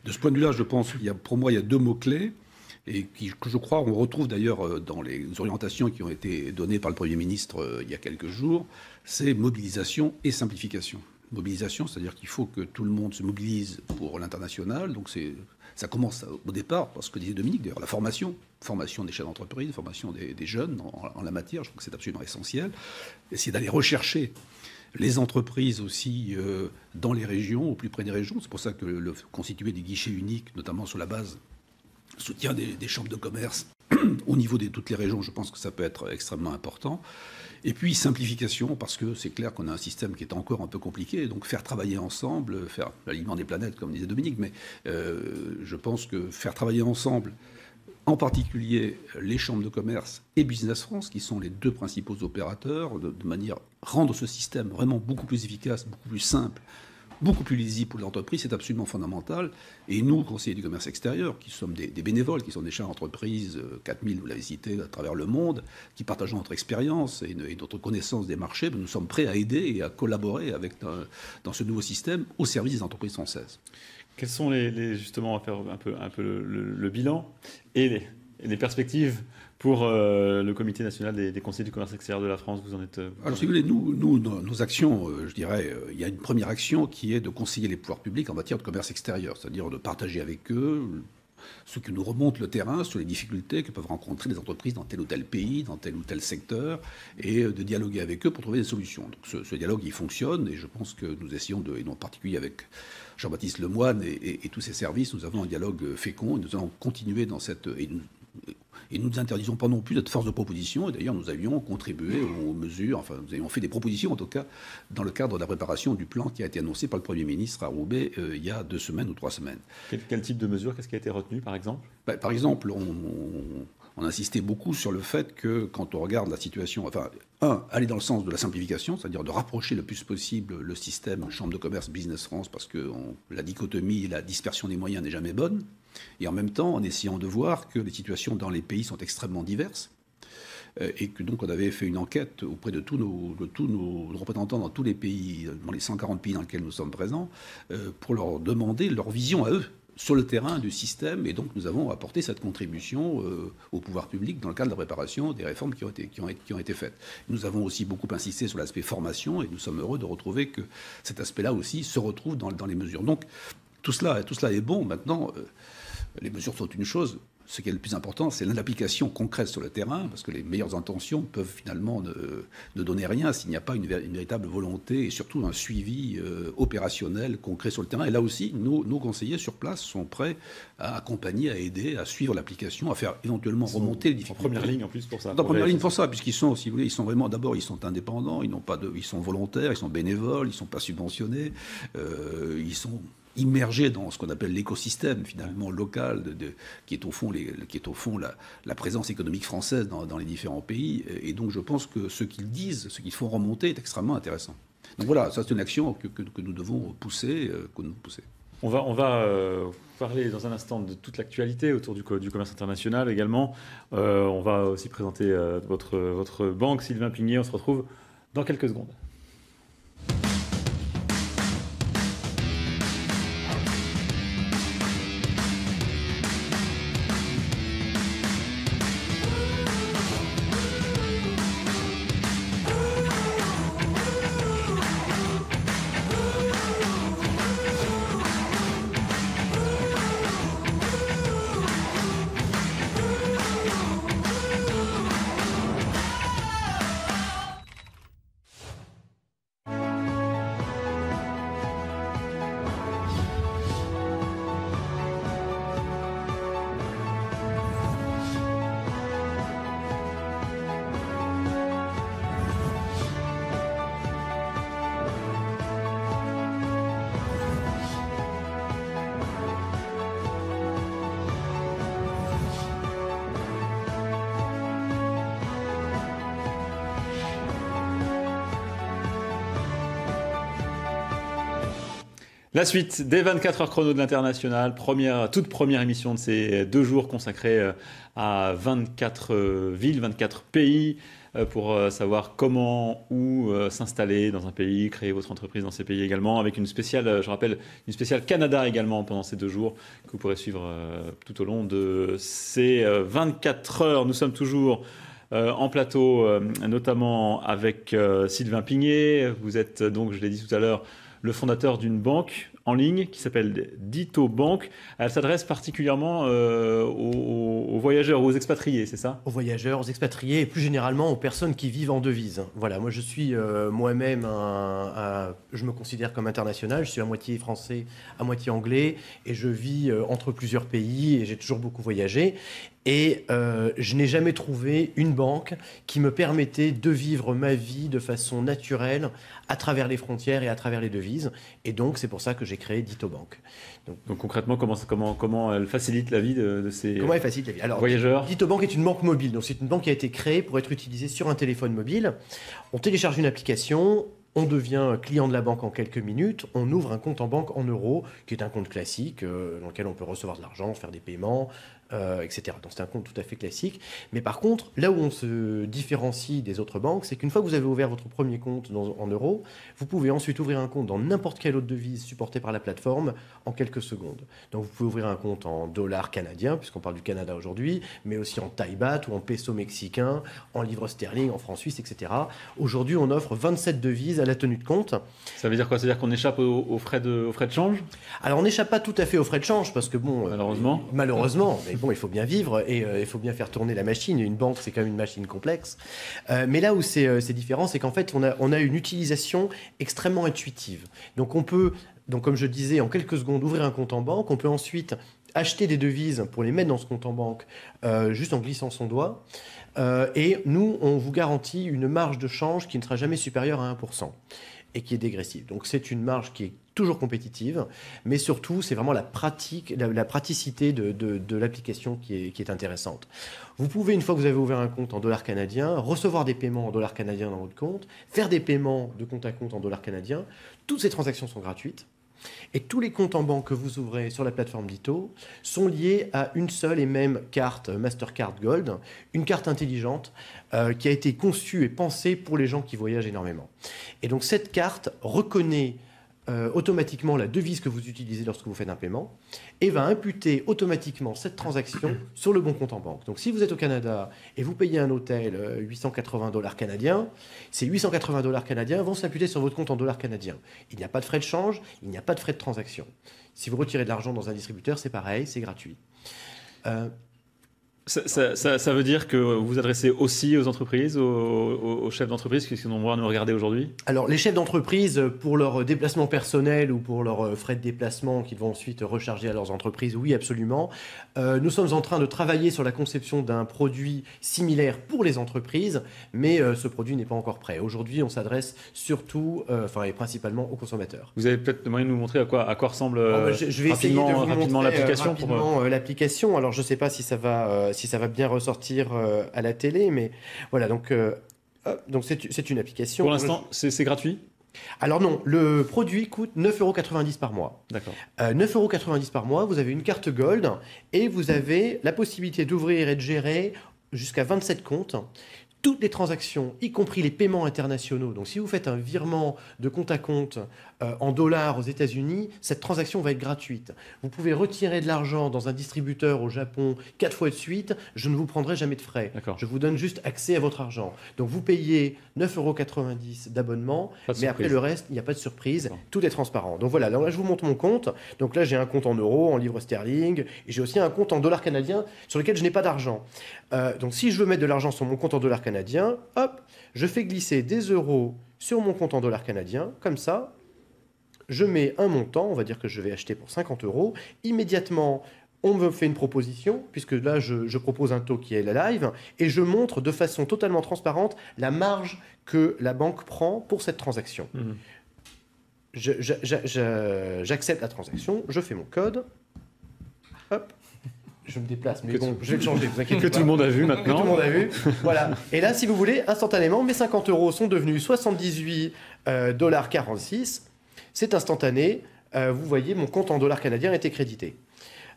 De ce point de vue-là, je pense pour moi, il y a deux mots-clés. Et que je crois, on retrouve d'ailleurs dans les orientations qui ont été données par le Premier ministre il y a quelques jours, c'est mobilisation et simplification. Mobilisation, c'est-à-dire qu'il faut que tout le monde se mobilise pour l'international. Donc ça commence au dépar, par ce que disait Dominique, d'ailleurs, la formation des chefs d'entreprise, formation des jeunes en la matière. Je trouve que c'est absolument essentiel. Essayer d'aller rechercher les entreprises aussi dans les régions, au plus près des régions. C'est pour ça que constituer des guichets uniques, notamment sur la base soutien des chambres de commerce au niveau de toutes les régions, je pense que ça peut être extrêmement important. Et puis simplification, parce que c'est clair qu'on a un système qui est encore un peu compliqué, donc faire travailler ensemble, faire l'alignement des planètes, comme disait Dominique, mais je pense que faire travailler ensemble, en particulier les chambres de commerce et Business France, qui sont les deux principaux opérateurs, de manière à rendre ce système vraiment beaucoup plus efficace, beaucoup plus simple, beaucoup plus lisible pour les entreprises, c'est absolument fondamental. Et nous, conseillers du commerce extérieur, qui sommes des bénévoles, qui sont des chefs d'entreprise, 4000, vous l'avez cité, à travers le monde, qui partageons notre expérience et notre connaissance des marchés, nous sommes prêts à aider et à collaborer dans ce nouveau système au service des entreprises françaises. Quels sont justement, on va faire un peu le bilan et les perspectives pour le Comité national des conseillers du commerce extérieur de la France? Vous en êtes... Alors, si vous voulez, nous nos actions, je dirais, il y a une première action qui est de conseiller les pouvoirs publics en matière de commerce extérieur, c'est-à-dire de partager avec eux ce que nous remonte le terrain sur les difficultés que peuvent rencontrer les entreprises dans tel ou tel pays, dans tel ou tel secteur, et de dialoguer avec eux pour trouver des solutions. Donc ce dialogue, il fonctionne, et je pense que nous essayons, et en particulier avec Jean-Baptiste Lemoyne et tous ses services, nous avons un dialogue fécond, et nous allons continuer dans cette... Et nous ne nous interdisons pas non plus d'être force de proposition. Et d'ailleurs, nous avions contribué aux mesures, enfin, nous avions fait des propositions, en tout cas, dans le cadre de la préparation du plan qui a été annoncé par le Premier ministre à Roubaix il y a 2 semaines ou 3 semaines. Quel type de mesures? Qu'est-ce qui a été retenu, par exemple? Par exemple, on insistait beaucoup sur le fait que, quand on regarde la situation, enfin, aller dans le sens de la simplification, c'est-à-dire de rapprocher le plus possible le système Chambre de commerce Business France, parce que la dichotomie et la dispersion des moyens n'est jamais bonne. Et en même temps, en essayant de voir que les situations dans les pays sont extrêmement diverses, et que donc on avait fait une enquête auprès de tous nos représentants dans tous les pays, dans les 140 pays dans lesquels nous sommes présents, pour leur demander leur vision à eux sur le terrain du système. Et donc nous avons apporté cette contribution au pouvoir public dans le cadre de la préparation des réformes qui ont été faites. Nous avons aussi beaucoup insisté sur l'aspect formation, et nous sommes heureux de retrouver que cet aspect-là aussi se retrouve dans les mesures. Donc tout cela est bon. Maintenant, les mesures sont une chose. Ce qui est le plus important, c'est l'application concrète sur le terrain, parce que les meilleures intentions peuvent finalement ne donner rien s'il n'y a pas une véritable volonté et surtout un suivi opérationnel, concret sur le terrain. Et là aussi, nos conseillers sur place sont prêts à accompagner, à aider, à suivre l'application, à faire éventuellement remonter les difficultés. En première ligne en plus pour ça. En première ligne pour ça, puisqu'ils sont, si vous voulez, ils sont vraiment, d'abord, ils sont indépendants, ils sont volontaires, ils sont bénévoles, ils ne sont pas subventionnés, ils sont immergé dans ce qu'on appelle l'écosystème finalement local, qui est au fond la présence économique française dans les différents pays. Et donc je pense que ce qu'ils disent, ce qu'ils font remonter est extrêmement intéressant. Donc voilà, ça c'est une action que nous devons pousser. On va parler dans un instant de toute l'actualité autour du commerce international également. On va aussi présenter votre banque, Sylvain Pigné. On se retrouve dans quelques secondes. La suite des 24 heures chrono de l'International, toute première émission de ces 2 jours consacrés à 24 villes, 24 pays, pour savoir comment, où s'installer dans un pays, créer votre entreprise dans ces pays également, avec une spéciale, je rappelle, une spéciale Canada également pendant ces 2 jours, que vous pourrez suivre tout au long de ces 24 heures. Nous sommes toujours en plateau, notamment avec Sylvain Pigné. Vous êtes donc, je l'ai dit tout à l'heure, le fondateur d'une banque en ligne qui s'appelle Ditto Bank. Elle s'adresse particulièrement aux voyageurs, aux expatriés, c'est ça? Aux voyageurs, aux expatriés et plus généralement aux personnes qui vivent en devise. Voilà, moi je suis moi-même, je me considère comme international, je suis à moitié français, à moitié anglais et je vis entre plusieurs pays et j'ai toujours beaucoup voyagé. Et je n'ai jamais trouvé une banque qui me permettait de vivre ma vie de façon naturelle à travers les frontières et à travers les devises. Et donc, c'est pour ça que j'ai créé Ditobank. Donc concrètement, comment elle facilite la vie de ces Comment elle facilite la vie? Alors, voyageurs? Ditobank est une banque mobile. Donc, c'est une banque qui a été créée pour être utilisée sur un téléphone mobile. On télécharge une application. On devient client de la banque en quelques minutes, on ouvre un compte en banque en euros, qui est un compte classique, dans lequel on peut recevoir de l'argent, faire des paiements, etc. Donc c'est un compte tout à fait classique. Mais par contre, là où on se différencie des autres banques, c'est qu'une fois que vous avez ouvert votre premier compte en euros, vous pouvez ensuite ouvrir un compte dans n'importe quelle autre devise supportée par la plateforme en quelques secondes. Donc vous pouvez ouvrir un compte en dollars canadiens, puisqu'on parle du Canada aujourd'hui, mais aussi en Thai baht ou en peso mexicain, en livres sterling, en francs suisses, etc. Aujourd'hui, on offre 27 devises à la tenue de compte. Ça veut dire quoi? Ça veut dire qu'on échappe aux frais de change? Alors on n'échappe pas tout à fait aux frais de change parce que bon, malheureusement, mais bon, il faut bien vivre et il faut bien faire tourner la machine. Une banque, c'est quand même une machine complexe. Mais là où c'est différent, c'est qu'en fait, on a une utilisation extrêmement intuitive. Donc on peut, comme je disais, en quelques secondes, ouvrir un compte en banque. On peut ensuite acheter des devises pour les mettre dans ce compte en banque juste en glissant son doigt. Et nous, on vous garantit une marge de change qui ne sera jamais supérieure à 1% et qui est dégressive. Donc c'est une marge qui est toujours compétitive, mais surtout, c'est vraiment la praticité de l'application qui est intéressante. Vous pouvez, une fois que vous avez ouvert un compte en dollars canadiens, recevoir des paiements en dollars canadiens dans votre compte, faire des paiements de compte à compte en dollars canadiens. Toutes ces transactions sont gratuites. Et tous les comptes en banque que vous ouvrez sur la plateforme Dito sont liés à une seule et même carte Mastercard Gold, une carte intelligente qui a été conçue et pensée pour les gens qui voyagent énormément. Et donc cette carte reconnaît automatiquement la devise que vous utilisez lorsque vous faites un paiement et va imputer automatiquement cette transaction sur le bon compte en banque. Donc si vous êtes au Canada et vous payez un hôtel 880 dollars canadiens, ces 880 dollars canadiens vont s'imputer sur votre compte en dollars canadiens. Il n'y a pas de frais de change, il n'y a pas de frais de transaction. Si vous retirez de l'argent dans un distributeur, c'est pareil, c'est gratuit. Ça veut dire que vous vous adressez aussi aux entreprises, aux chefs d'entreprise qui sont nombreux à nous regarder aujourd'hui? Alors, les chefs d'entreprise, pour leurs déplacements personnels ou pour leurs frais de déplacement qu'ils vont ensuite recharger à leurs entreprises, oui, absolument. Nous sommes en train de travailler sur la conception d'un produit similaire pour les entreprises, mais ce produit n'est pas encore prêt. Aujourd'hui, on s'adresse surtout, et principalement aux consommateurs. Vous avez peut-être moyen de nous montrer à quoi ressemble je vais essayer de vous rapidement montrer l'application. L'application. Alors, je ne sais pas si ça va bien ressortir à la télé, mais voilà, donc c'est une application. Pour l'instant, c'est gratuit? Alors non, le produit coûte 9,90 € par mois. D'accord. 9,90 € par mois, vous avez une carte Gold et vous avez la possibilité d'ouvrir et de gérer jusqu'à 27 comptes. Toutes les transactions, y compris les paiements internationaux. Donc, si vous faites un virement de compte à compte en dollars aux États-Unis, cette transaction va être gratuite. Vous pouvez retirer de l'argent dans un distributeur au Japon 4 fois de suite. Je ne vous prendrai jamais de frais. Je vous donne juste accès à votre argent. Donc, vous payez 9,90 € d'abonnement, mais après le reste, il n'y a pas de surprise. Tout est transparent. Donc voilà, là, je vous montre mon compte. Donc là, j'ai un compte en euros, en livres sterling, et j'ai aussi un compte en dollars canadiens sur lequel je n'ai pas d'argent. Donc, si je veux mettre de l'argent sur mon compte en dollars canadiens, hop, je fais glisser des euros sur mon compte en dollars canadiens, comme ça. Je mets un montant, on va dire que je vais acheter pour 50 €. Immédiatement, on me fait une proposition, puisque là, je propose un taux qui est la live, et je montre de façon totalement transparente la marge que la banque prend pour cette transaction. J'accepte la transaction, je fais mon code, hop, je me déplace, mais bon, je vais le changer, vous inquiétez pas. Que tout le monde a vu maintenant. Que tout le monde a vu, voilà. Et là, si vous voulez, instantanément, mes 50 € sont devenus 78,46 $. C'est instantané. Vous voyez, mon compte en dollars canadiens a été crédité.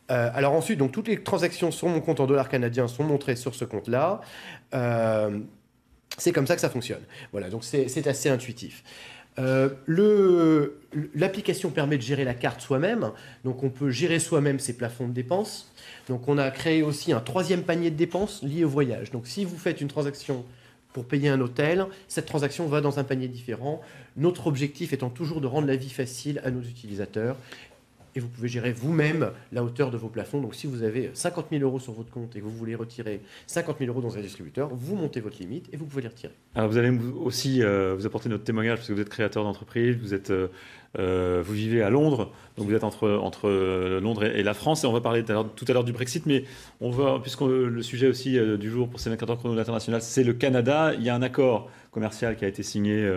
Alors ensuite, donc, toutes les transactions sur mon compte en dollars canadiens sont montrées sur ce compte-là. C'est comme ça que ça fonctionne. Voilà, donc c'est assez intuitif. L'application permet de gérer la carte soi-même. Donc on peut gérer soi-même ses plafonds de dépenses. Donc on a créé aussi un 3e panier de dépenses lié au voyage. Donc si vous faites une transaction pour payer un hôtel, cette transaction va dans un panier différent. Notre objectif étant toujours de rendre la vie facile à nos utilisateurs. et vous pouvez gérer vous-même la hauteur de vos plafonds. Donc si vous avez 50 000 euros sur votre compte et que vous voulez retirer 50 000 euros dans un distributeur, vous montez votre limite et vous pouvez les retirer. Alors vous allez aussi vous apporter notre témoignage parce que vous êtes créateur d'entreprise, vous vivez à Londres, donc vous êtes entre Londres et la France, et on va parler tout à l'heure du Brexit, mais puisque le sujet aussi du jour pour ces 24 heures chrono international, c'est le Canada. Il y a un accord commercial qui a été signé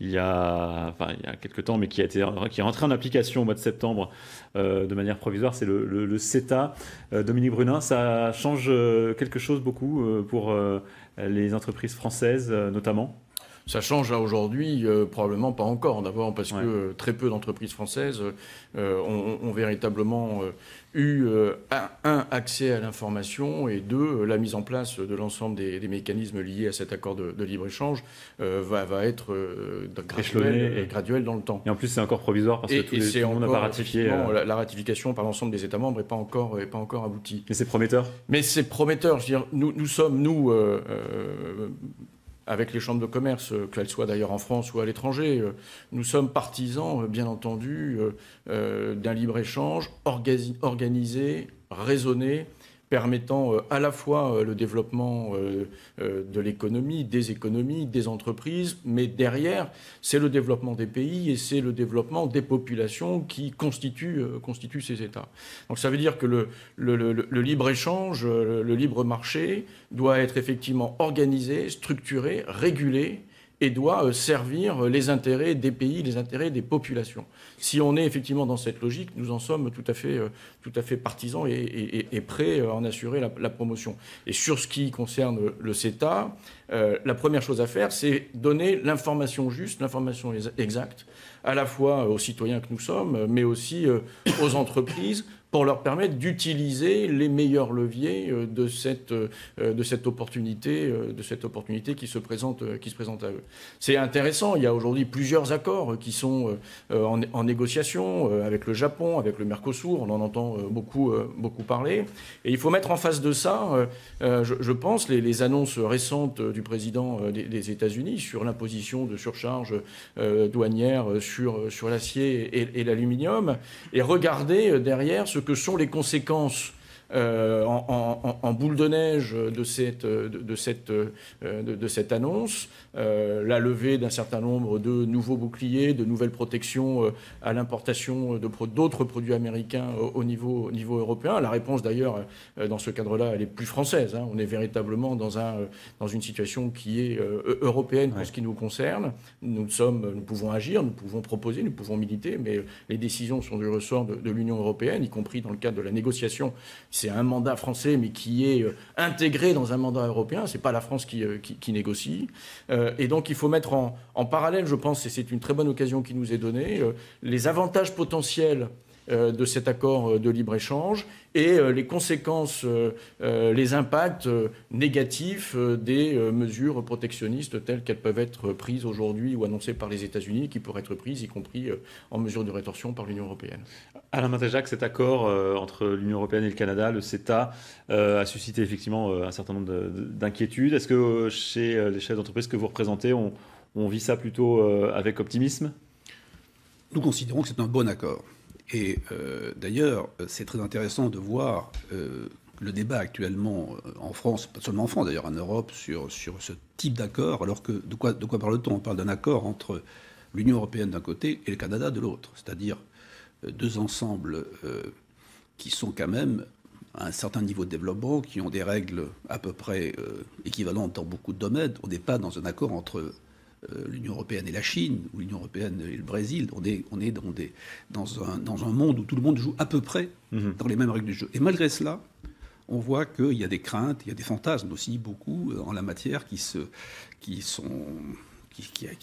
il y a quelques temps, mais qui est rentré en application au mois de septembre de manière provisoire, c'est le CETA. Dominique Brunin, ça change quelque chose beaucoup pour les entreprises françaises notamment? Ça change à aujourd'hui, probablement pas encore, d'abord parce que très peu d'entreprises françaises ont véritablement eu un accès à l'information et deux, la mise en place de l'ensemble des mécanismes liés à cet accord de libre-échange va être graduelle dans le temps. Et en plus c'est encore provisoire parce que tout le monde n'a pas ratifié. La ratification par l'ensemble des États membres n'est pas encore aboutie. Mais c'est prometteur. Mais c'est prometteur. Je veux dire, nous sommes avec les chambres de commerce, qu'elles soient d'ailleurs en France ou à l'étranger, nous sommes partisans, bien entendu, d'un libre-échange organisé, raisonné, permettant à la fois le développement de l'économie, des entreprises, mais derrière, c'est le développement des pays et c'est le développement des populations qui constituent ces États. Donc ça veut dire que le libre-échange, le libre-marché doit être effectivement organisé, structuré, régulé, et doit servir les intérêts des pays, les intérêts des populations. Si on est effectivement dans cette logique, nous en sommes tout à fait partisans et prêts à en assurer la promotion. Et sur ce qui concerne le CETA, la première chose à faire, c'est donner l'information juste, l'information exacte, à la fois aux citoyens que nous sommes, mais aussi aux entreprises, pour leur permettre d'utiliser les meilleurs leviers de cette opportunité qui se présente à eux. C'est intéressant. Il y a aujourd'hui plusieurs accords qui sont en négociation avec le Japon, avec le Mercosur. On en entend beaucoup parler. Et il faut mettre en face de ça, je pense, les annonces récentes du président des États-Unis sur l'imposition de surcharges douanières sur l'acier et l'aluminium, et regarder derrière ce que sont les conséquences en boule de neige de cette annonce, la levée d'un certain nombre de nouveaux boucliers, de nouvelles protections à l'importation d'autres produits américains au niveau européen. La réponse d'ailleurs dans ce cadre-là, elle est plus française. On est véritablement dans une situation qui est européenne pour ce qui nous concerne. Nous pouvons agir, nous pouvons proposer, nous pouvons militer, mais les décisions sont du ressort de l'Union européenne, y compris dans le cadre de la négociation. C'est un mandat français, mais qui est intégré dans un mandat européen. Ce n'est pas la France qui négocie. Et donc, il faut mettre en parallèle, je pense, et c'est une très bonne occasion qui nous est donnée, les avantages potentiels de cet accord de libre-échange et les conséquences, les impacts négatifs des mesures protectionnistes telles qu'elles peuvent être prises aujourd'hui ou annoncées par les États-Unis, qui pourraient être prises, y compris en mesure de rétorsion, par l'Union européenne. Alain Martejac, cet accord entre l'Union européenne et le Canada, le CETA, a suscité effectivement un certain nombre d'inquiétudes. Est-ce que chez les chefs d'entreprise que vous représentez, on vit ça plutôt avec optimisme? Nous considérons que c'est un bon accord. Et d'ailleurs, c'est très intéressant de voir le débat actuellement en France, pas seulement en France d'ailleurs, en Europe, sur ce type d'accord, alors que de quoi parle-t-on? On parle d'un accord entre l'Union européenne d'un côté et le Canada de l'autre, c'est-à-dire deux ensembles qui sont quand même à un certain niveau de développement, qui ont des règles à peu près équivalentes dans beaucoup de domaines. On n'est pas dans un accord entre l'Union européenne et la Chine, ou l'Union européenne et le Brésil. On est dans un monde où tout le monde joue à peu près dans les mêmes règles du jeu. Et malgré cela, on voit qu'il y a des craintes, il y a des fantasmes aussi beaucoup en la matière qui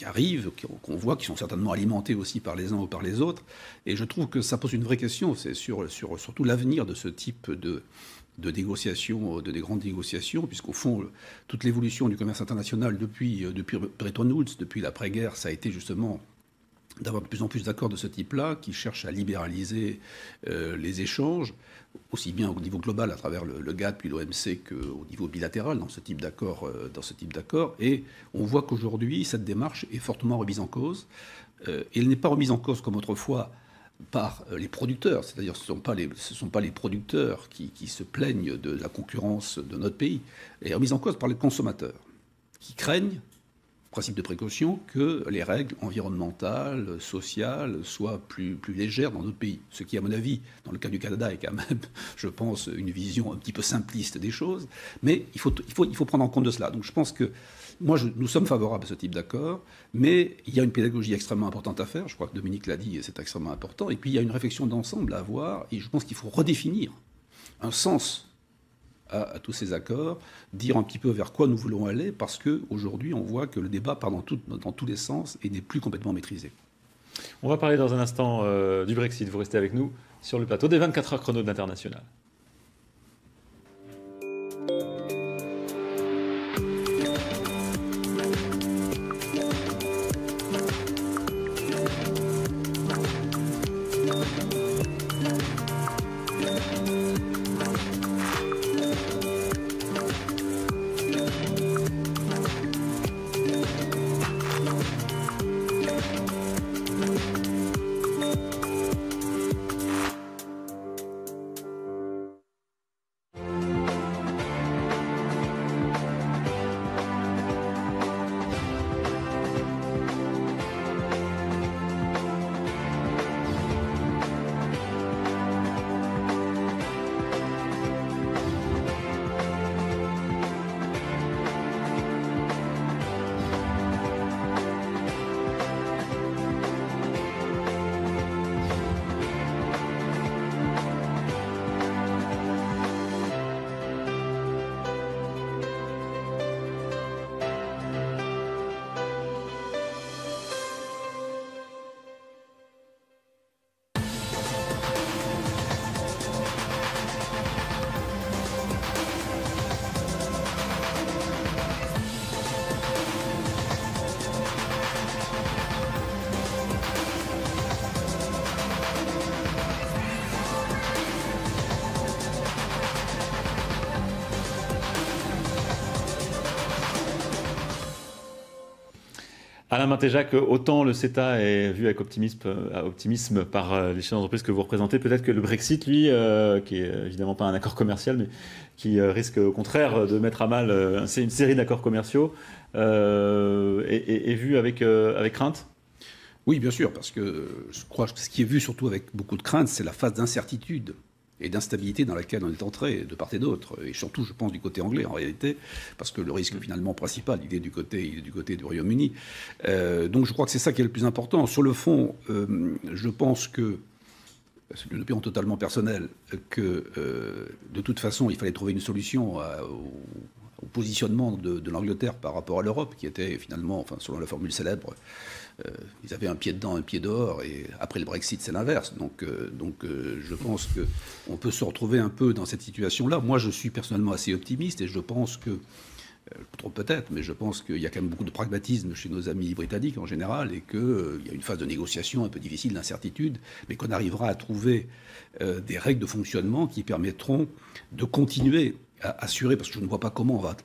arrivent, qu'on voit, qui sont certainement alimentés aussi par les uns ou par les autres. Et je trouve que ça pose une vraie question, c'est sur surtout l'avenir de ce type de négociations, de grandes négociations, puisqu'au fond, toute l'évolution du commerce international depuis Bretton Woods, depuis l'après-guerre, ça a été justement d'avoir de plus en plus d'accords de ce type-là, qui cherchent à libéraliser les échanges, aussi bien au niveau global à travers le GATT puis l'OMC qu'au niveau bilatéral dans ce type d'accord. Et on voit qu'aujourd'hui, cette démarche est fortement remise en cause. Et elle n'est pas remise en cause comme autrefois par les producteurs, c'est-à-dire ce ne sont pas les producteurs qui se plaignent de la concurrence de notre pays, elle est remise en cause par les consommateurs, qui craignent, principe de précaution, que les règles environnementales, sociales soient plus légères dans notre pays. Ce qui, à mon avis, dans le cas du Canada, est quand même, je pense, une vision un petit peu simpliste des choses, mais il faut prendre en compte de cela. Donc je pense que nous sommes favorables à ce type d'accord, mais il y a une pédagogie extrêmement importante à faire, je crois que Dominique l'a dit et c'est extrêmement important, et puis il y a une réflexion d'ensemble à avoir, et je pense qu'il faut redéfinir un sens à tous ces accords, dire un petit peu vers quoi nous voulons aller, parce qu'aujourd'hui on voit que le débat part dans tous les sens et n'est plus complètement maîtrisé. On va parler dans un instant du Brexit, vous restez avec nous sur le plateau des 24 heures chrono de l'International. Alain Mintéjac, autant le CETA est vu avec optimisme par les chefs d'entreprise que vous représentez, peut-être que le Brexit, lui, qui est évidemment pas un accord commercial, mais qui risque au contraire de mettre à mal une série d'accords commerciaux, est vu avec crainte. Oui, bien sûr, parce que je crois que ce qui est vu surtout avec beaucoup de crainte, c'est la phase d'incertitude et d'instabilité dans laquelle on est entré de part et d'autre, et surtout, je pense, du côté anglais, en réalité, parce que le risque finalement principal, il est du côté du Royaume-Uni. Donc je crois que c'est ça qui est le plus important. Sur le fond, je pense que, c'est une opinion totalement personnelle, que de toute façon, il fallait trouver une solution au positionnement de l'Angleterre par rapport à l'Europe, qui était finalement, enfin, selon la formule célèbre, ils avaient un pied dedans, un pied dehors, et après le Brexit, c'est l'inverse. Donc, je pense qu'on peut se retrouver un peu dans cette situation-là. Moi, je suis personnellement assez optimiste, et je pense que, je me trompe peut-être, mais je pense qu'il y a quand même beaucoup de pragmatisme chez nos amis britanniques en général, et qu'il y a une phase de négociation un peu difficile, d'incertitude, mais qu'on arrivera à trouver des règles de fonctionnement qui permettront de continuer à assurer, parce que je ne vois pas comment on va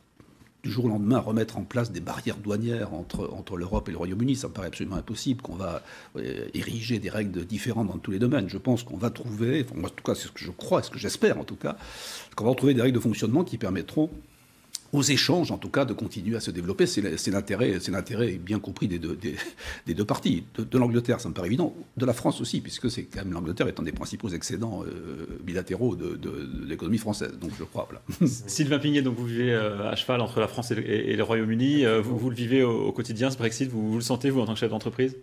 du jour au lendemain remettre en place des barrières douanières entre l'Europe et le Royaume-Uni. Ça me paraît absolument impossible qu'on va ériger des règles différentes dans tous les domaines. Je pense qu'on va trouver, enfin, moi, en tout cas c'est ce que je crois, ce que j'espère en tout cas, qu'on va retrouver des règles de fonctionnement qui permettront aux échanges, en tout cas, de continuer à se développer. C'est l'intérêt bien compris des deux parties. De l'Angleterre, ça me paraît évident. De la France aussi, puisque c'est quand même l'Angleterre étant des principaux excédents bilatéraux de l'économie française. Donc je crois, voilà. Sylvain Pignet, donc vous vivez à cheval entre la France et le Royaume-Uni. Vous le vivez au quotidien, ce Brexit, vous le sentez, vous, en tant que chef d'entreprise ?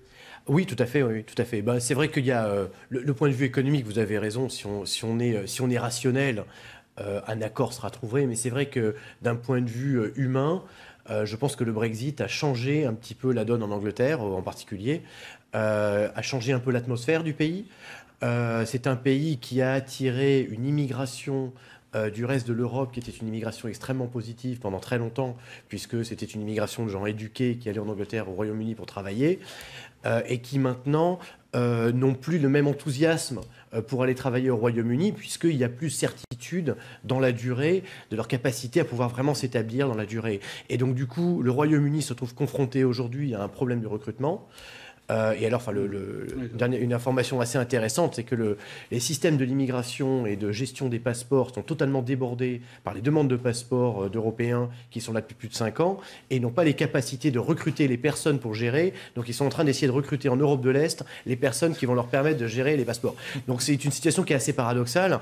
Oui, tout à fait. Oui, tout à fait. Ben, c'est vrai qu'il y a le point de vue économique, vous avez raison, si on est rationnel, un accord sera trouvé, mais c'est vrai que d'un point de vue humain, je pense que le Brexit a changé un petit peu la donne en Angleterre en particulier, a changé un peu l'atmosphère du pays. C'est un pays qui a attiré une immigration du reste de l'Europe, qui était une immigration extrêmement positive pendant très longtemps, puisque c'était une immigration de gens éduqués qui allaient en Angleterre, au Royaume-Uni pour travailler, et qui maintenant n'ont plus le même enthousiasme pour aller travailler au Royaume-Uni, puisqu'il n'y a plus certitude dans la durée de leur capacité à pouvoir vraiment s'établir dans la durée. Et donc du coup, le Royaume-Uni se trouve confronté aujourd'hui à un problème de recrutement. Et alors, une information assez intéressante, c'est que les systèmes de l'immigration et de gestion des passeports sont totalement débordés par les demandes de passeports d'Européens qui sont là depuis plus de 5 ans et n'ont pas les capacités de recruter les personnes pour gérer. Donc, ils sont en train d'essayer de recruter en Europe de l'Est les personnes qui vont leur permettre de gérer les passeports. Donc, c'est une situation qui est assez paradoxale.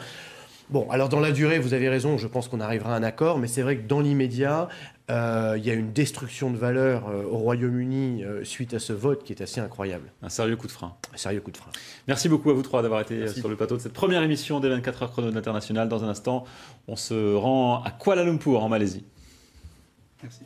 Bon, alors dans la durée, vous avez raison, je pense qu'on arrivera à un accord, mais c'est vrai que dans l'immédiat, il y a une destruction de valeur au Royaume-Uni suite à ce vote qui est assez incroyable. Un sérieux coup de frein. Un sérieux coup de frein. Merci beaucoup à vous trois d'avoir été sur le plateau de cette première émission des 24 heures chrono de l'International. Dans un instant, on se rend à Kuala Lumpur en Malaisie. Merci.